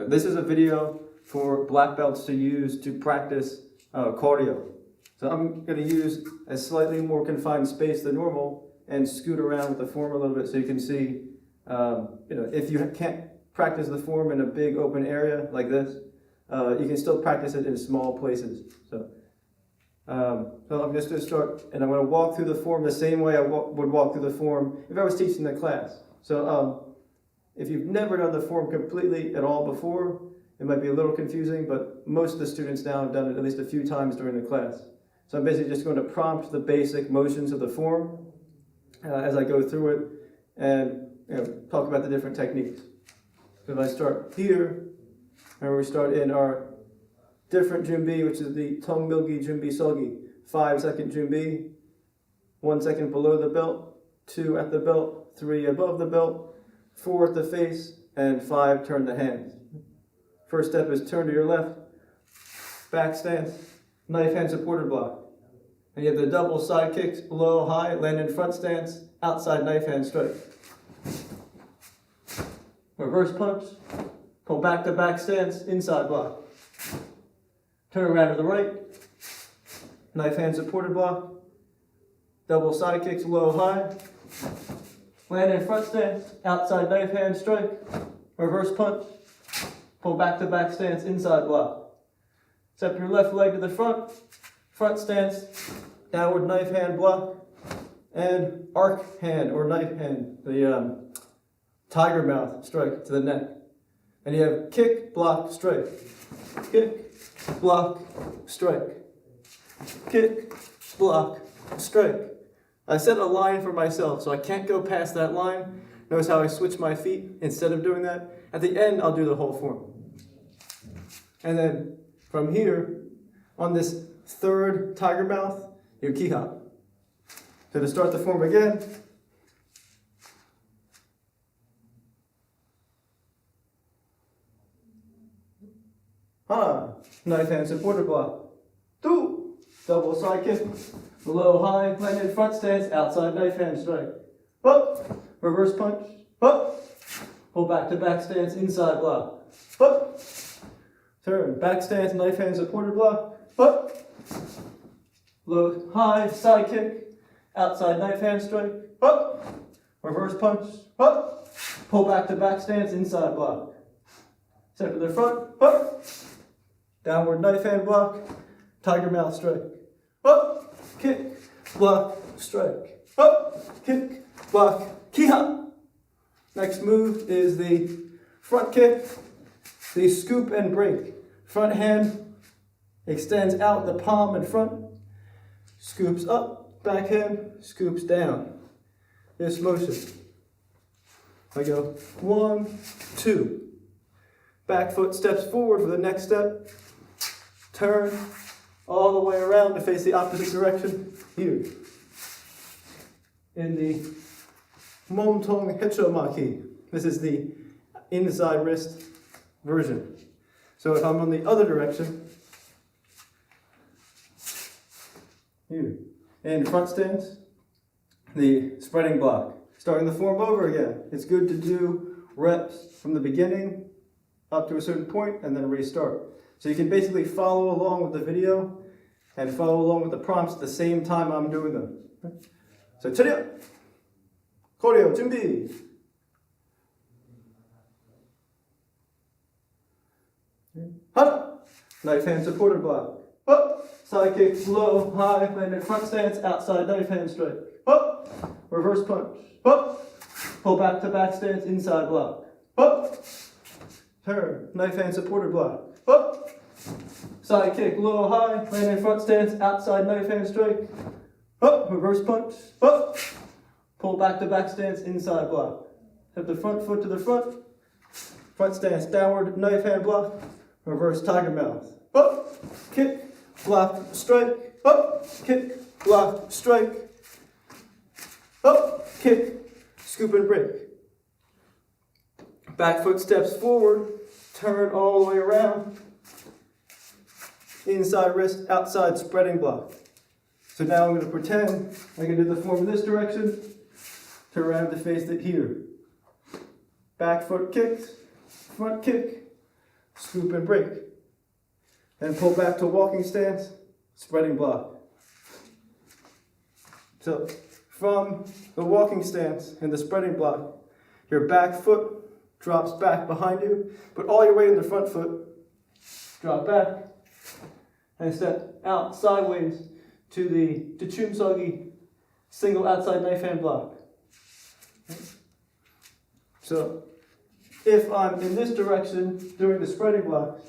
This is a video for black belts to use to practice Koryo. So I'm going to use a slightly more confined space than normal and scoot around with the form a little bit so you can see, if you can't practice the form in a big open area like this, you can still practice it in small places. So I'm just going to start, and I'm going to walk through the form the same way I would walk through the form if I was teaching the class. So if you've never done the form completely at all before, it might be a little confusing, but most of the students now have done it at least a few times during the class. So I'm basically just going to prompt the basic motions of the form as I go through it and talk about the different techniques. So if I start here, remember we start in our different junbi, which is the tong milgi junbi sogi. 5-second junbi, 1 second below the belt, 2 at the belt, 3 above the belt, 4 at the face, and 5 turn the hands. First step is turn to your left, back stance, knife hand supported block. And you have the double side kicks, low, high, land in front stance, outside knife hand strike. Reverse punch, pull back to back stance, inside block. Turn around to the right, knife hand supported block, double side kicks, low, high, land in front stance, outside knife hand strike, reverse punch, pull back to back stance, inside block. Step your left leg to the front stance, downward knife hand block, and arc hand or knife hand, the tiger mouth strike to the neck. And you have kick, block, strike. Kick, block, strike. Kick, block, strike. I set a line for myself, so I can't go past that line. Notice how I switch my feet instead of doing that. At the end, I'll do the whole form. And then from here, on this third tiger mouth, you key hop. So to start the form again, knife hand supported block. 2, double side kick, low, high, land in front stance, outside knife hand strike. Up, reverse punch, up, pull back to back stance, inside block. Up, turn, back stance, knife hand supported block. Up, low, high, side kick, outside knife hand strike. Up, reverse punch, up, pull back to back stance, inside block. Step to the front, up, downward knife hand block, tiger mouth strike. Up, kick, block, strike. Up, kick, block, key hop. Next move is the front kick, the scoop and break. Front hand extends out the palm in front, scoops up, back hand scoops down. This motion. I go 1, 2. Back foot steps forward for the next step. Turn all the way around to face the opposite direction here. In the Momtong Hechomaki. This is the inside wrist version. So if I'm on the other direction, here, in front stance, the spreading block. Starting the form over again. It's good to do reps from the beginning up to a certain point and then restart. So you can basically follow along with the video and follow along with the prompts at the same time I'm doing them. So 차려! Koryo, 준비! 하나! Knife hand supported block. Up! Side kick, low, high, land in front stance, outside knife hand strike. Up! Reverse punch. Up! Pull back to back stance, inside block. Up! Turn, knife hand supported block. Up! Side kick, low, high, land in front stance, outside knife hand strike. Up, reverse punch. Up! Pull back to back stance, inside block. Step the front foot to the front. Front stance, downward knife hand block. Reverse tiger mouth. Up, kick, block, strike. Up, kick, block, strike. Up, kick, scoop and break. Back foot steps forward, turn all the way around. Inside wrist, outside spreading block. So now I'm going to pretend I can do the form in this direction, turn around to face it here. Back foot kicks, front kick, scoop and break. Then pull back to walking stance, spreading block. So from the walking stance and the spreading block, your back foot drops back behind you, put all your weight in the front foot, drop back, and step out sideways to the Dachumsagi single outside knife hand block. So if I'm in this direction during the spreading block,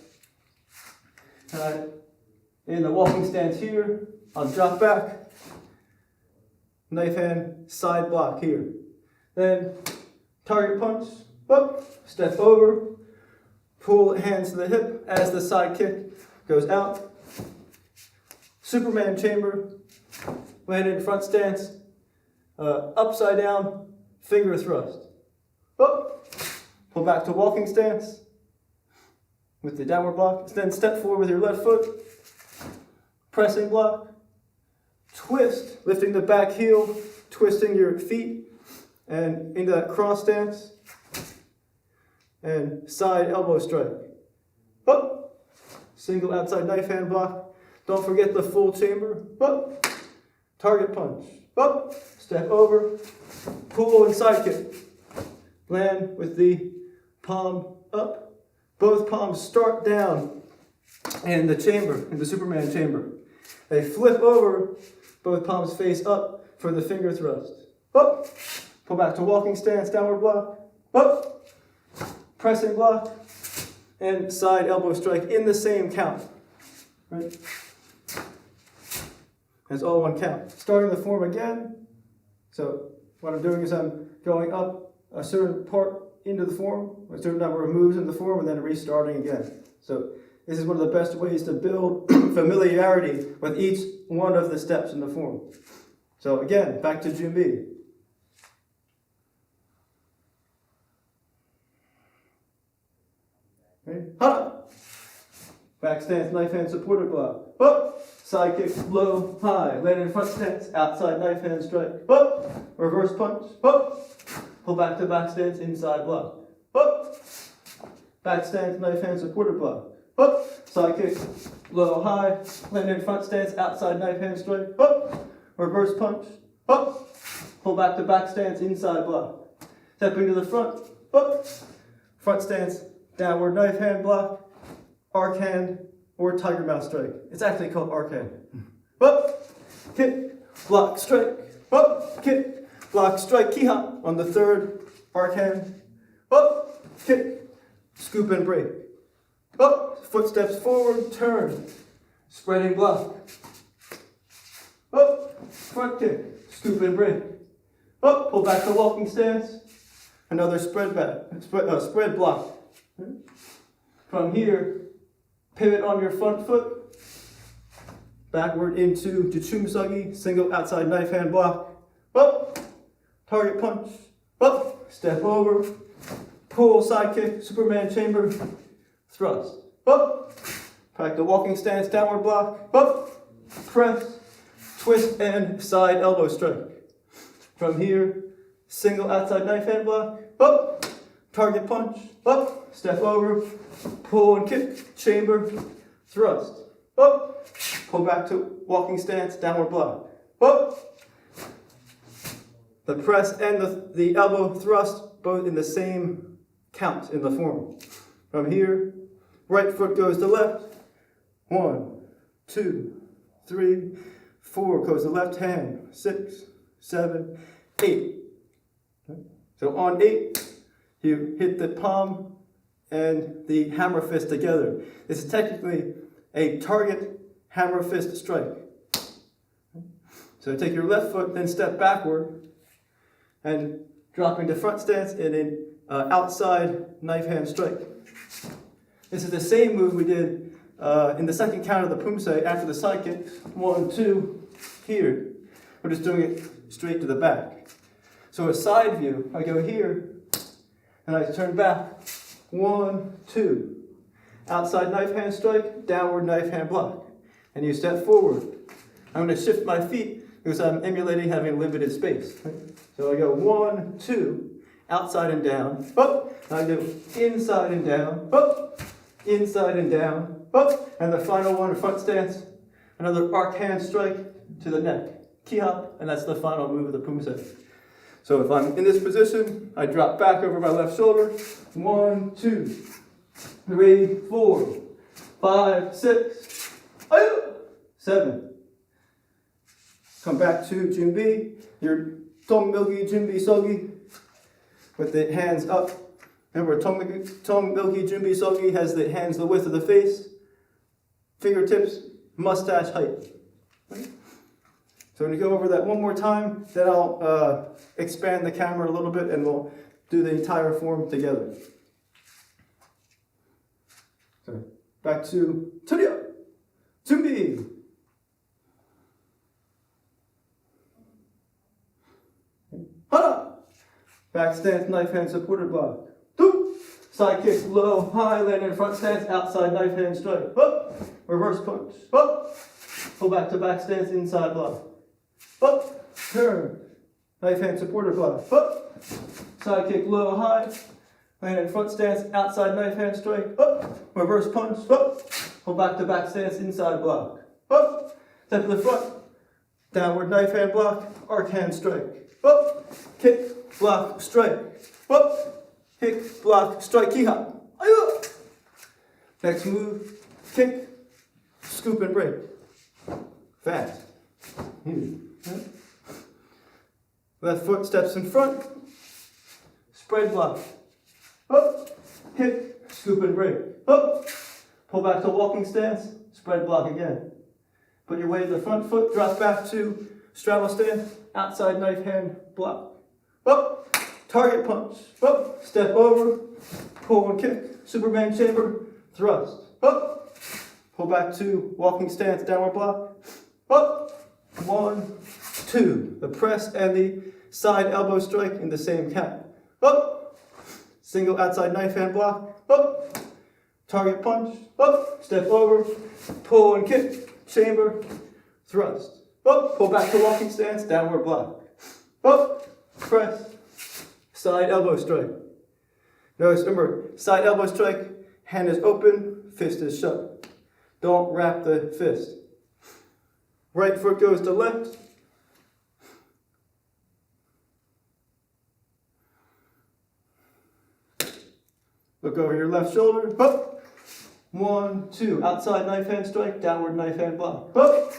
in the walking stance here, I'll drop back, knife hand side block here. Then target punch, up, step over, pull hands to the hip as the side kick goes out. Superman chamber, land in front stance, upside down, finger thrust. Up, pull back to walking stance with the downward block. Then step forward with your left foot, pressing block, twist, lifting the back heel, twisting your feet, and into that cross stance, and side elbow strike. Up, single outside knife hand block. Don't forget the full chamber. Up, target punch. Up, step over, pull and side kick. Land with the palm up. Both palms start down in the chamber, in the Superman chamber. They flip over, both palms face up for the finger thrust. Up, pull back to walking stance, downward block. Up, pressing block, and side elbow strike in the same count. Right? That's all one count. Starting the form again. So what I'm doing is I'm going up a certain part into the form, a certain number of moves in the form, and then restarting again. So this is one of the best ways to build familiarity with each one of the steps in the form. So again, back to Junbi. Okay. Hana. Back stance, knife hand supported block. Up. Side kick, low, high. Land in front stance, outside knife hand strike. Up. Reverse punch. Up. Pull back to back stance, inside block. Up. Back stance, knife hand supported block. Up. Side kick, low, high. Land in front stance, outside knife hand strike. Up. Reverse punch. Up. Pull back to back stance, inside block. Stepping to the front. Up. Front stance, downward knife hand block. Arc hand or tiger mouth strike. It's actually called arc hand. Up. Kick. Block. Strike. Up. Kick. Block, strike, kiha on the third arc hand. Up, kick, scoop and break. Up, footsteps forward, turn, spreading block. Up, front kick, scoop and break. Up, pull back to walking stance. Another spread block. From here, pivot on your front foot. Backward into Dachumsagi, single outside knife hand block. Up. Target punch, up, step over, pull, side kick, Superman chamber, thrust, up, back to walking stance, downward block, up, press, twist, and side elbow strike. From here, single outside knife hand block, up, target punch, up, step over, pull and kick, chamber, thrust, up, pull back to walking stance, downward block, up. The press and the elbow thrust both in the same count in the form. From here, right foot goes to left. 1, 2, 3, 4 goes to left hand. 6, 7, 8. So on 8, you hit the palm and the hammer fist together. This is technically a target hammer fist strike. So take your left foot, then step backward, and dropping to front stance in an outside knife hand strike. This is the same move we did in the second count of the pumse after the side kicks. 1, 2, here. We're just doing it straight to the back. So a side view, I go here, and I turn back. 1, 2. Outside knife hand strike, downward knife hand block. And you step forward. I'm going to shift my feet because I'm emulating having limited space. So I go 1, 2, outside and down, up. I do inside and down, up. inside and down, up, and the final one, front stance, another arc hand strike to the neck, key up, and that's the final move of the pumse. So if I'm in this position, I drop back over my left shoulder, 1, 2, 3, 4, 5, 6, 7. Come back to Junbi, your Tongmilgi Junbi Sogi, with the hands up. Remember, Tongmilgi Junbi Sogi has the hands the width of the face, fingertips, mustache height. Okay? So I'm going to go over that one more time, then I'll expand the camera a little bit and we'll do the entire form together. So back to Turyo, Junbi. Hana. Back stance, knife hand supported block. Two. Side kick, low, high, land in front stance, outside knife hand strike. Up. Reverse punch. Up. Pull back stance, inside block. Up. Turn. Knife hand supported block. Up. Side kick, low, high, land in front stance, outside knife hand strike. Up. Reverse punch. Up. Pull back stance, inside block. Up. Step to the front. Downward knife hand block, arc hand strike. Up, kick, block, strike. Up, kick, block, strike, key hop. Next move, kick, scoop and break. Fast. Left foot steps in front, spread block. Up, kick, scoop and break. Up, pull back to walking stance, spread block again. Put your weight to the front foot, drop back to straddle stance, outside knife hand block. Up, target punch. Up, step over, pull and kick, Superman chamber, thrust. Up, pull back to walking stance, downward block. Up, 1, 2. The press and the side elbow strike in the same count. Up, single outside knife hand block. Up, target punch. Up, step over, pull and kick, chamber, thrust. Up, pull back to walking stance, downward block. Up, press, side elbow strike. Notice, remember, side elbow strike, hand is open, fist is shut. Don't wrap the fist. Right foot goes to left. Look over your left shoulder. Up. 1, 2. Outside knife hand strike, downward knife hand block. Up.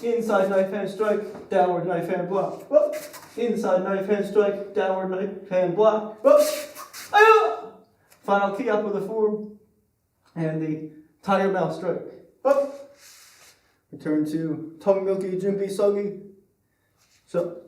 Inside knife hand strike, downward knife hand block. Up. Inside knife hand strike, downward knife hand block. Up. Final key up with the form and the tiger mouth strike. Up. Return to Tongmilgi Junbi Sogi. So